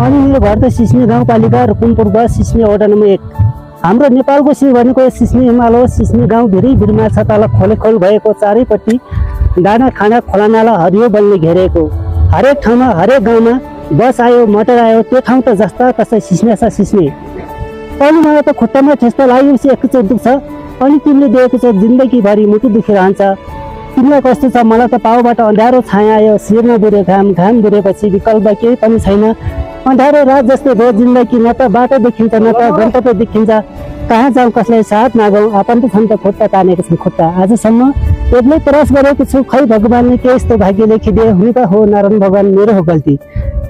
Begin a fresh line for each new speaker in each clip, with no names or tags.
अनि मेरो घर त सिस्ने गाउँपालिका रुकुमपुर सिस्ने वडा नम्बर 1। हाम्रो नेपालको सिंह भनेको सिस्ने हिमाल हो। सिस्ने गाउँ धेरै भिरमा छ, तल खोलेखोल भएको, चारैपट्टि डाँडा खाना खोलानाला हरियो वनले घेरेको। हरेक ठाउँमा हरेक गाउँमा बस आयो, मोटर आयो, त्यो ठाउँ त जस्ता तस्तै सिस्ने छ सिस्ने। अनि मलाई त खुट्टामा ठेस्टा लागेपछि एकैचोट दुख्छ। अनि तिमीले दिएको छ जिन्दगीभरि मुटु दुखिरहन्छ। तिमीलाई कस्तो छ? मलाई त पाउबाट अँध्यारो छाया आयो, शिरमा बुढे घाम, घाम बुढेपछि विकल्प केही पनि छैन। अँध्यारो रात जस्तै भयो जिन्दगी, न त बाटो देखिन्छ न त गन्तव्य देखिन्छ। कहाँ जाउँ, कसलाई साथ मागौँ? आफन्त छन् त खुट्टा तानेको छन् खुट्टा। आजसम्म एक्लै प्रयास गरेको छु, खै भगवान्ले के यस्तो भाग्य लेखिदिए। हुन त हो नारायण भगवान्, मेरो हो गल्ती।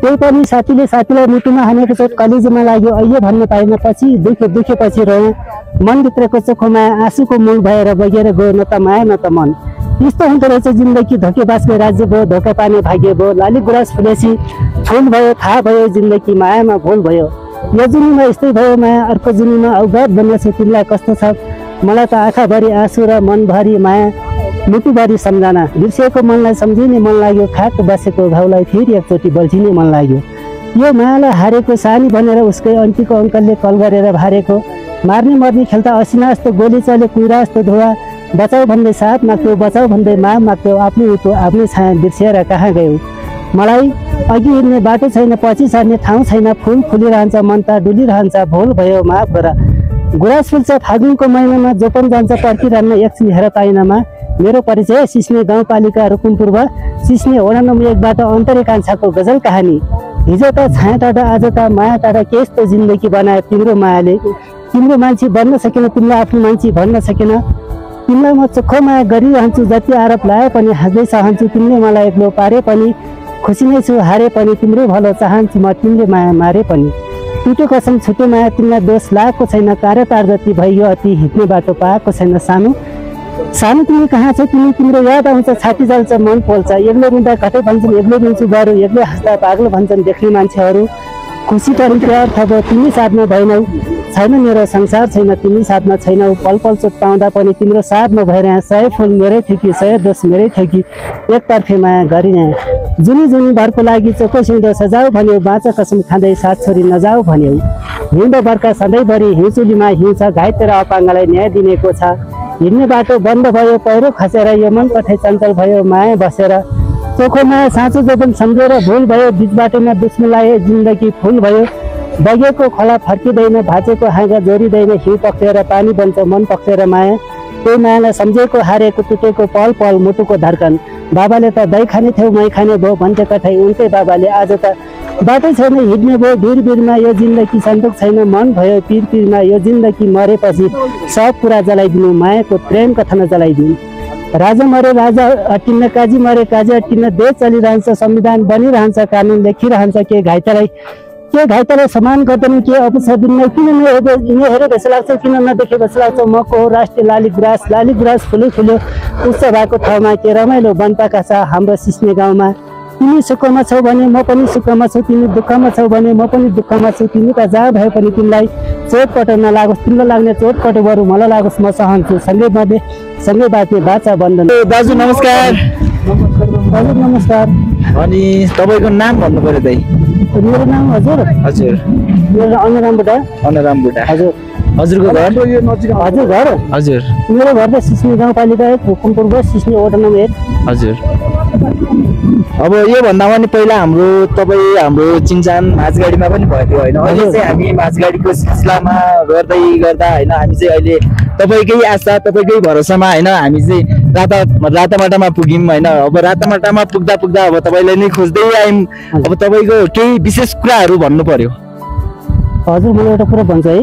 त्यही पनि साथीले साथीलाई मुटुमा हानेको चोट कलेजमा लाग्यो, अయ్యో भन्न पाएन। पछि दुखेपछि रोएँ, मनभित्रको चोखो माया आँसुको मूल भएर बगेर गयो, न त माया न त मन। यस्तो हुँदो रहेछ जिन्दगी, धोकेबाजको राज्य भयो, धोका पार्ने भाग्य भयो। लाली गुराँस फुलेसी फुल भयो, थाहा भयो जिन्दगी मायामा भुल भयो। यो जुनीमा यस्तै भयो माया, अर्को जुनीमा अवगत बन्नेछु। तिमीलाई कस्तो छ? मलाई त आँखाभरि आँसु र मनभरि माया, मुटुभरि सम्झना। बिर्सिएको मनलाई सम्झिने मन लाग्यो, खाट बसेको घाउलाई फेरि एकचोटि बल्झिने मन लाग्यो। यो मायालाई हारेको सानी भनेर उसकै अन्टीको अङ्कलले कल गरेर भारेको। मार्ने मर्ने खेल्दा असिना जस्तो गोली चल्यो, कुइरा जस्तो धुवा। बचाउ भन्दै साथ माग्थ्यौ, बचाउ भन्दै माया माग्थ्यौ। आफ्नै उतो आफ्नै छाया बिर्सिएर कहाँ गयौ? मलाई अघि हिँड्ने बाटो छैन, पछि सर्ने ठाउँ छैन। फुल फुलिरहन्छ, मन त डुलिरहन्छ, भुल भयो माफ गर। गुराँस फुल्छ फागुनको महिनामा, जो पनि जान्छ पर्खिरहन्न एकछिन हेर ताइनामा। मेरो परिचय सिस्ने गाउँपालिका रुकुमपुर सिस्ने वडा नम्बर 1 बाट अन्तरे कान्छाको गजल कहानी। हिजो त छाया टाढा, आज त माया टाढा, के यस्तो जिन्दगी बनायो तिम्रो मायाले। तिम्रो मान्छे बन्न सकेन, तिमीलाई आफ्नो मान्छे भन्न सकेन। तिमीलाई म चोखो माया गरिरहन्छु, जति आरोप लाए पनि हाँस्दै सहन्छु। तिमीले मलाई एक्लो पारे पनि खुसी नै छु, हारे पनि तिम्रो भलो चाहन्छु म। तिमीले माया मारे पनि टुटो कसम छुटो माया, तिमीलाई दोष लागेको छैन। कार्यतार जति भइयो अति, हिँड्ने बाटो पाएको छैन। सानो सानो तिमी कहाँ छौ? तिम्रो याद आउँछ, छाती जल्छ, मन पोल्छ। एक्लै रुँदा घटै भन्छन्, एक्लै रुन्छु बरु, एक्लै हाँस्दा पागल भन्छन् देख्ने मान्छेहरू। खुसी पनि प्यार थप, तिमी साथमा भएनौ, छैन मेरो संसार छैन, तिमी साथमा छैनौ। पल पल चोट पाउँदा पनि तिम्रो साथमा भएर यहाँ 100 फुल मेरै थियो कि 100 दोष मेरै थियो कि, एकतर्फे माया गरिरहे। जुनी जुनी भरको लागि चोखो सिउँदो सजाऊ भन्यो, बाँच कसम खाँदै साथ छोरी नजाऊ भन्यो। हिउँदो बर्खा सधैँभरि हिउँचुलीमा हिउँछ, घाइते र अपाङ्गलाई न्याय दिनेको छ। हिँड्ने बाटो बन्द भयो, पहिरो खसेर यो मन कठै चञ्चल भयो माया बसेर। चोखो माया साँचो जोबन सम्झेर भुल भयो, बिच बाटोमा दुश्मनलाई जिन्दगी फुल भयो। बगेको खोला फर्किँदैन, भाँचेको हाँगा जोडिँदैन, हिउँ पक्रेर पानी बन्छ मन पक्रेर माया। त्यही मायालाई सम्झेको हारेको टुटेको पल पल मुटुको धड्कन। बाबाले त दही खाने थियो मै खाने भयो भन्थे कठै उनकै बाबाले, आज त बाटो छैन हिँड्ने भयो भिर भिरमा। यो जिन्दगी सन्तोक छैन, मन भयो पिर पिरमा। यो जिन्दगी मरेपछि सब कुरा जलाइदिनु, मायाको प्रेम कथा नजलाइदिनु। राजा मरे राजा अटिन्न, काजी मरे काजी अटिन्न। देश चलिरहन्छ, संविधान बनिरहन्छ, कानुन लेखिरहन्छ। के घाइतेलाई समान गर्दैन, के अवसर दिन्न। किन हेरे जस्तो लाग्छ, किन नदेखे जस्तो लाग्छ। मको हो राष्ट्रिय लाली गुराँस फुल्यो उच्च भएको ठाउँमा। के रमाइलो बनपाका छ हाम्रो सिस्ने गाउँमा। तिमी सुखमा छौ भने म पनि सुखमा छु, तिमी दुःखमा छौ भने म पनि दुःखमा छु। तिमी त जहाँ भए पनि तिमीलाई चोटपटक नलागोस्, तिमीलाई लाग्ने चोटपटक बरु मलाई लागोस्, म सहन्छु। सँगै बाँच्ने बाचा बन्धन।
दाजु नमस्कार।
हजुर नमस्कार।
अनि तपाईँको नाम भन्नु पर्यो दाइ?
मेरो नाम हजुर मेरो अनराम बुढा।
हजुरको घर?
हजुर घर
हजुर
मेरो घर त सिस्ने गाउँपालिका 1 रुकुमपुर सिस्ने वडा नम्बर 1।
हजुर। अब योभन्दा पनि पहिला हाम्रो चिन्जान माझगाडीमा पनि भयो थियो होइन? अहिले चाहिँ हामी माझगाडीको सिलसिलामा गर्दा होइन, हामी चाहिँ अहिले तपाईँकै आशा तपाईँकै भरोसामा होइन, हामी चाहिँ रातामाटामा पुग्यौँ होइन। अब रातामाटामा पुग्दा अब तपाईँलाई नै खोज्दै आयौँ। अब तपाईँको केही विशेष कुराहरू भन्नु पर्यो।
हजुर मलाई एउटा कुरा भन्छ है,